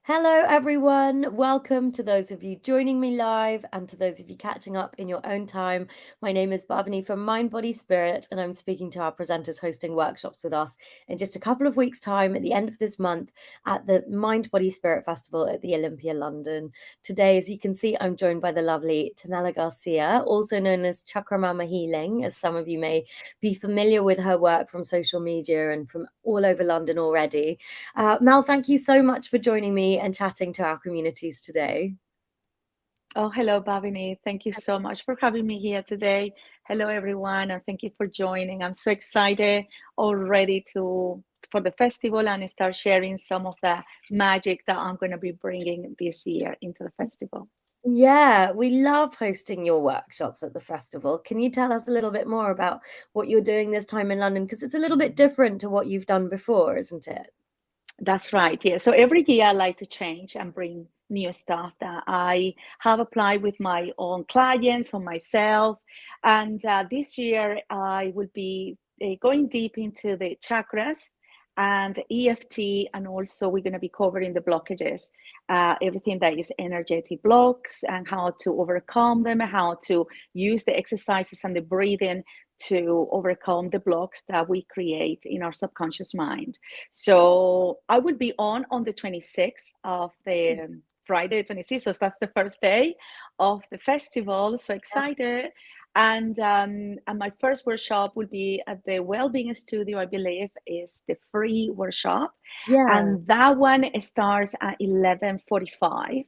Hello, everyone. Welcome to those of you joining me live and to those of you catching up in your own time. My name is Bhavani from Mind, Body, Spirit, and I'm speaking to our presenters hosting workshops with us in just a couple of weeks' time at the end of this month at the Mind, Body, Spirit Festival at the Olympia, London. Today, as you can see, I'm joined by the lovely Thimela Garcia, also known as Chakramama Healing, as some of you may be familiar with her work from social media and from all over London already. Mel, thank you so much for joining me and chatting to our communities today. Oh, hello, Bhavini. Thank you so much for having me here today. Hello, everyone, and thank you for joining. I'm so excited already for the festival and start sharing some of the magic that I'm going to be bringing this year into the festival. Yeah, we love hosting your workshops at the festival. Can you tell us a little bit more about what you're doing this time in London? Because it's a little bit different to what you've done before, isn't it? That's right. Yeah. So every year I like to change and bring new stuff that I have applied with my own clients or myself. And this year I will be going deep into the chakras and EFT, and also we're going to be covering the blockages, everything that is energetic blocks and how to overcome them, how to use the exercises and the breathing to overcome the blocks that we create in our subconscious mind. So I will be on the 26th of the Friday 26th. So that's the first day of the festival. So excited. And my first workshop will be at the Wellbeing Studio, I believe, is the free workshop. Yeah. And that one starts at 11:45,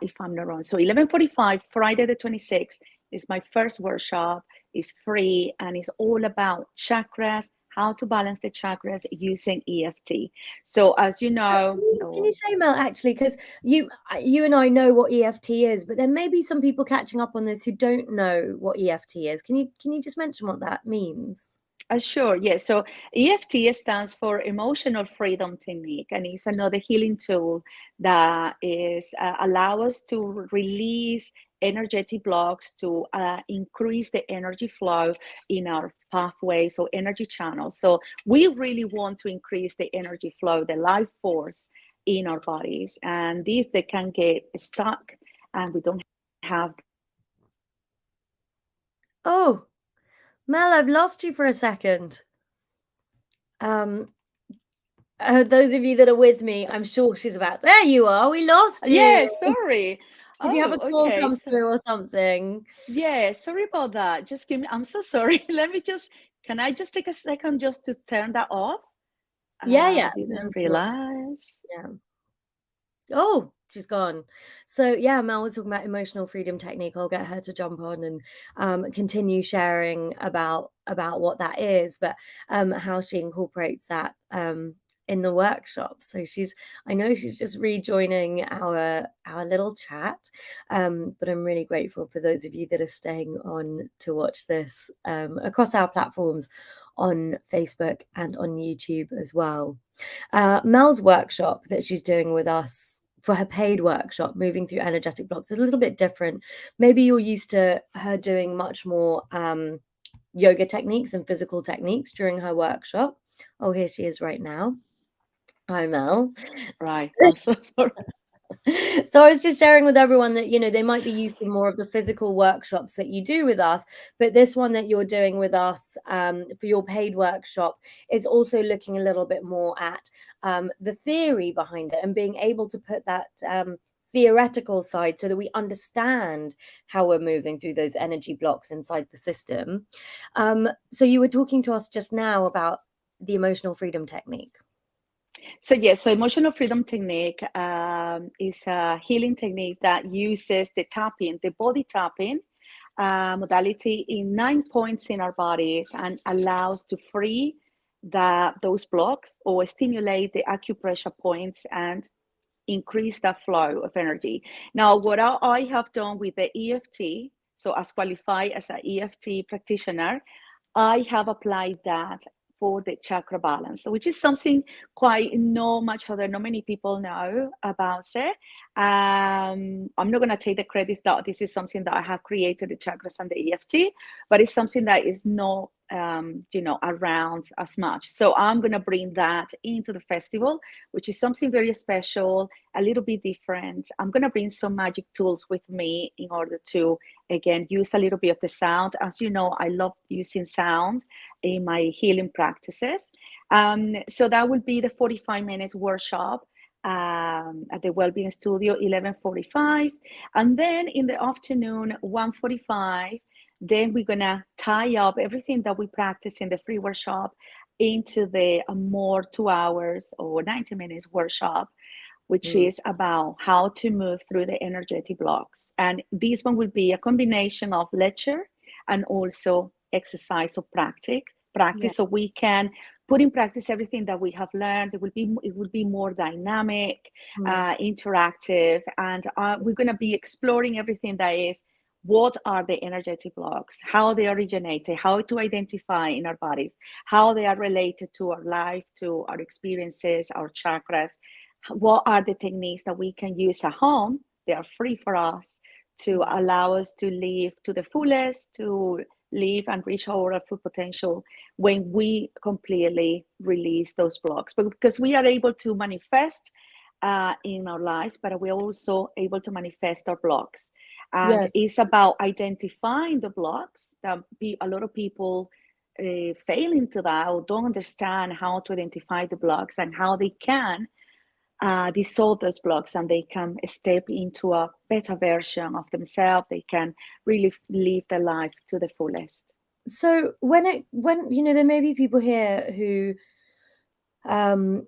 if I'm not wrong. So 11:45, Friday the 26th, is my first workshop. It's free and it's all about chakras, how to balance the chakras using EFT. So as you know, Can you say, Mel, actually, because you and I know what EFT is, but there may be some people catching up on this who don't know what EFT is. Can you just mention what that means? Sure, yes. So EFT stands for Emotional Freedom Technique, and it's another healing tool that is allow us to release energetic blocks to increase the energy flow in our pathways or energy channels. So we really want to increase the energy flow, the life force in our bodies, and these they can get stuck, and we don't have. Oh, Mel, I've lost you for a second. Um, those of you that are with me, I'm sure she's about. There you are. We lost you. Yeah, sorry. Did you have Oh, a call okay. come So through or something? yeah, sorry about that. Just give me, I'm so sorry. Can I just take a second just to turn that off? Yeah, I yeah. No, didn't sure. realize. Yeah. Oh, she's gone. So yeah, Mel was talking about emotional freedom technique. I'll get her to jump on and continue sharing about what that is, but how she incorporates that in the workshop. So I know she's just rejoining our little chat, but I'm really grateful for those of you that are staying on to watch this across our platforms on Facebook and on YouTube as well. Mel's workshop that she's doing with us for her paid workshop, moving through energetic blocks, is a little bit different. Maybe you're used to her doing much more yoga techniques and physical techniques during her workshop. Oh, here she is right now. Hi, Mel. Right. I'm so sorry. So I was just sharing with everyone that they might be used to more of the physical workshops that you do with us, but this one that you're doing with us for your paid workshop is also looking a little bit more at the theory behind it and being able to put that theoretical side so that we understand how we're moving through those energy blocks inside the system. So you were talking to us just now about the emotional freedom technique. So yes, so emotional freedom technique is a healing technique that uses the tapping, the body tapping modality in 9 points in our bodies and allows to free those blocks or stimulate the acupressure points and increase that flow of energy. Now, what I have done with the EFT, so as qualified as an EFT practitioner, I have applied that for the chakra balance, which is something quite not much other, not many people know about it. I'm not going to take the credit that this is something that I have created, the chakras and the EFT, but it's something that is not around as much. So I'm going to bring that into the festival, which is something very special, a little bit different. I'm going to bring some magic tools with me in order to, again, use a little bit of the sound. As you know, I love using sound in my healing practices. So that will be the 45 minutes workshop at the Wellbeing Studio, 11:45. And then in the afternoon, 1:45, then we're going to tie up everything that we practice in the free workshop into the more 2 hours or 90 minutes workshop, which Mm. is about how to move through the energetic blocks. And this one will be a combination of lecture and also exercise or Yeah. practice, so we can put in practice everything that we have learned. It will be more dynamic, Mm. interactive, and we're going to be exploring everything that is what are the energetic blocks, how they originated, how to identify in our bodies, how they are related to our life, to our experiences, our chakras. What are the techniques that we can use at home? They are free for us to Mm. allow us to live to the fullest, to live and reach our full potential when we completely release those blocks. But because we are able to manifest in our lives, but we're also able to manifest our blocks. And Yes. it's about identifying the blocks that a lot of people fail into that or don't understand how to identify the blocks and how they can dissolve those blocks, and they can step into a better version of themselves. They can really live their life to the fullest. So when there may be people here who um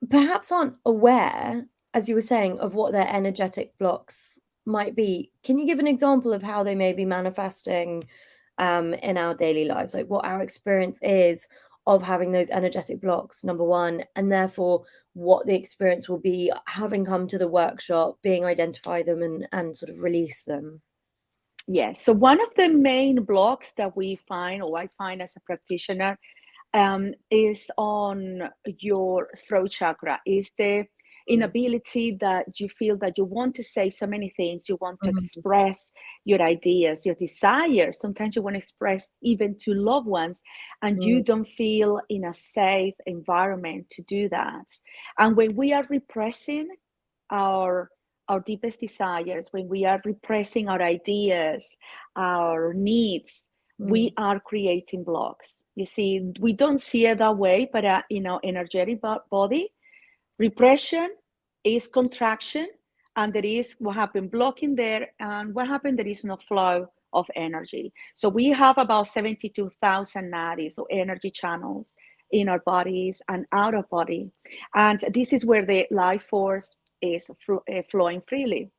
perhaps aren't aware, as you were saying, of what their energetic blocks might be. Can you give an example of how they may be manifesting in our daily lives, like what our experience is of having those energetic blocks, number one, and therefore what the experience will be having come to the workshop, being identify them and sort of release them? Yes. So one of the main blocks that we find, or I find as a practitioner, is on your throat chakra. Is the Mm. inability that you feel that you want to say so many things, you want to Mhm. express your ideas, your desires. Sometimes you want to express even to loved ones, and you Mm. don't feel in a safe environment to do that. And when we are repressing our our deepest desires, when we are repressing our ideas, our needs, we Mm. are creating blocks. You see, we don't see it that way, but in our energetic body, repression is contraction, and there is what happened blocking there, and what happened there is no flow of energy. So we have about 72,000 nadis or energy channels in our bodies and out of body, and this is where the life force is flowing freely.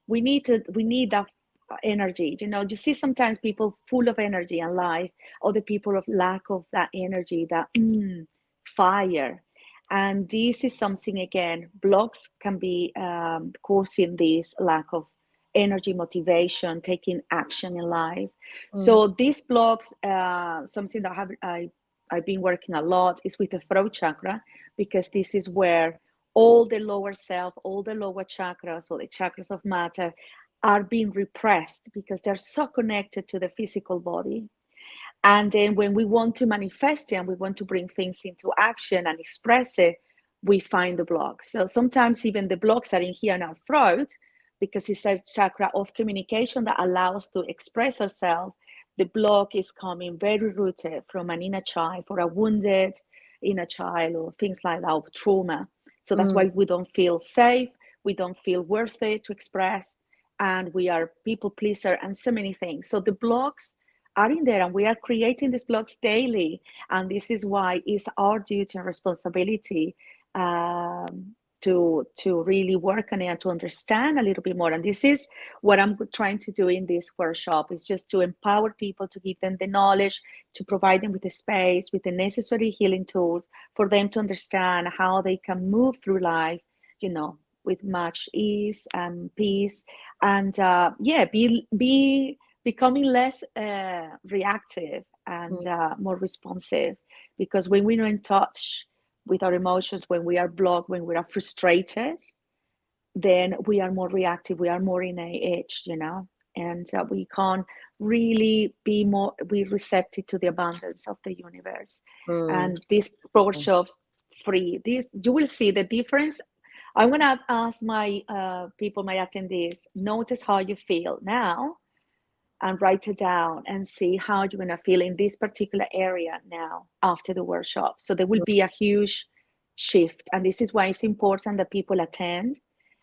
We need that energy. You see sometimes people full of energy and life, other people of lack of that energy, that fire. And this is something, again, blocks can be causing this lack of energy, motivation, taking action in life. Mm. So these blocks, something that I've been working a lot is with the throat chakra, because this is where all the lower self, all the lower chakras, or the chakras of matter, are being repressed because they're so connected to the physical body. And then when we want to manifest it and we want to bring things into action and express it, we find the blocks. So sometimes even the blocks are in here in our throat, because it's a chakra of communication that allows us to express ourselves. The block is coming very rooted from an inner child, for a wounded inner child, or things like that, or trauma. So that's Mm. why we don't feel safe, we don't feel worthy to express, and we are people pleaser and so many things. So the blocks are in there, and we are creating these blocks daily. And this is why it's our duty and responsibility to really work on it and to understand a little bit more. And this is what I'm trying to do in this workshop, is just to empower people, to give them the knowledge, to provide them with the space, with the necessary healing tools for them to understand how they can move through life, with much ease and peace, and be becoming less reactive and Mm. more responsive because when we're not in touch with our emotions, when we are blocked, when we are frustrated, then we are more reactive, we are more in a edge, and we can't really be receptive to the abundance of the universe. Mm. And these workshops free, this you will see the difference. I'm going to ask my people, my attendees, notice how you feel now and write it down and see how you're going to feel in this particular area now after the workshop. So there will be a huge shift. And this is why it's important that people attend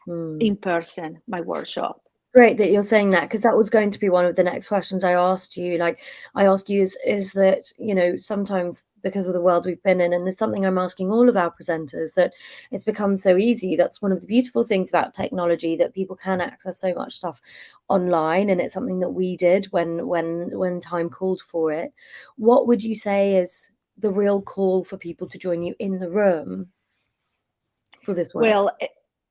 Mm. in person my workshop. Great that you're saying that, because that was going to be one of the next questions I asked you. Like, I asked you is that, sometimes because of the world we've been in, and there's something I'm asking all of our presenters, that it's become so easy. That's one of the beautiful things about technology, that people can access so much stuff online, and it's something that we did when time called for it. What would you say is the real call for people to join you in the room for this work? Well,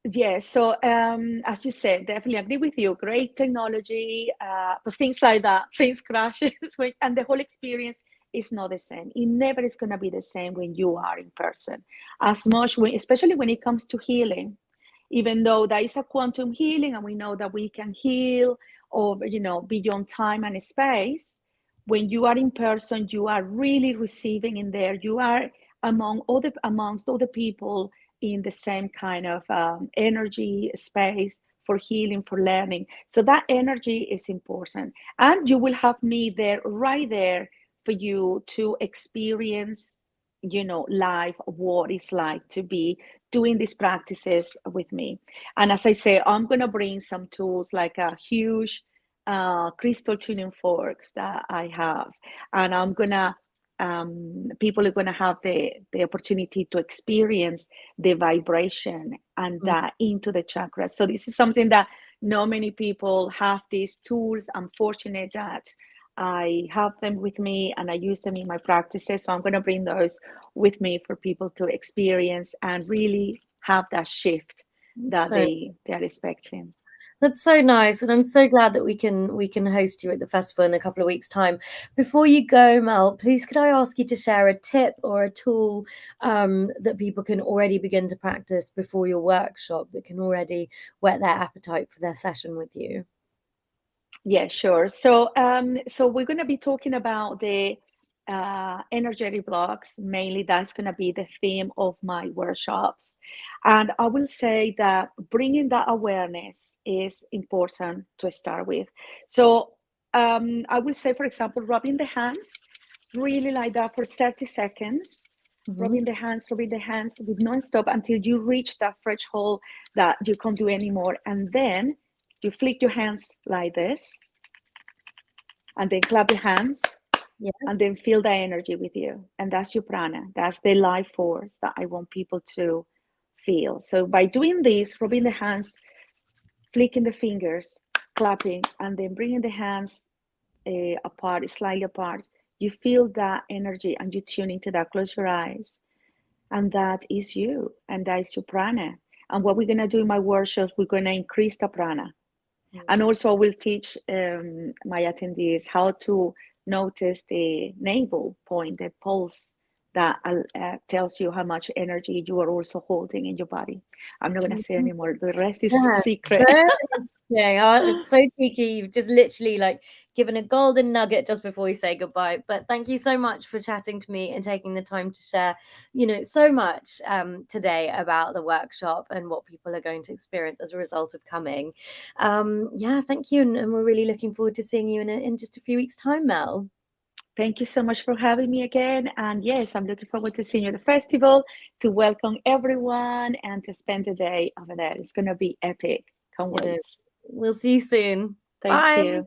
yeah, so as you said, definitely agree with you. Great technology, but things like that, things crashes, and the whole experience is not the same. It never is going to be the same when you are in person. As much, especially when it comes to healing, even though there is a quantum healing, and we know that we can heal, or beyond time and space. When you are in person, you are really receiving in there. You are amongst all the people in the same kind of energy space for healing, for learning. So that energy is important. And you will have me there, right there, for you to experience, live, what it's like to be doing these practices with me. And as I say, I'm going to bring some tools like a huge crystal tuning forks that I have. And I'm going to people are going to have the opportunity to experience the vibration and that into the chakras. So this is something that not many people have, these tools. I'm fortunate that I have them with me and I use them in my practices. So I'm going to bring those with me for people to experience and really have that shift that So they're expecting. that's so nice, and I'm so glad that we can host you at the festival in a couple of weeks' time. Before you go, Mel, please could I ask you to share a tip or a tool that people can already begin to practice before your workshop, that can already whet their appetite for their session with you? Yeah, sure. So we're going to be talking about the energetic blocks. Mainly, that's going to be the theme of my workshops. And I will say that bringing that awareness is important to start with. So I will say, for example, rubbing the hands, really like that for 30 seconds. Mm-hmm. Rubbing the hands with non-stop until you reach that threshold that you can't do anymore. And then you flick your hands like this, and then clap your hands, Yeah. and then feel the energy with you. And that's your prana. That's the life force that I want people to feel. So by doing this, rubbing the hands, flicking the fingers, clapping, and then bringing the hands apart, slightly apart, you feel that energy and you tune into that. Close your eyes. And that is you. And that is your prana. And what we're going to do in my workshops, we're going to increase the prana. And also, I will teach my attendees how to notice the navel point, the pulse that tells you how much energy you are also holding in your body. I'm not going to say Mm-hmm. anymore. The rest is Yeah, secret. very interesting. Oh, it's so cheeky. You've just literally like given a golden nugget just before we say goodbye. But thank you so much for chatting to me and taking the time to share, so much today about the workshop and what people are going to experience as a result of coming. Yeah, thank you. And we're really looking forward to seeing you in just a few weeks' time, Mel. Thank you so much for having me again. And yes, I'm looking forward to seeing you at the festival, to welcome everyone, and to spend the day over there. It's going to be epic. Can't It wait. is. We'll see you soon. Thank Bye. you.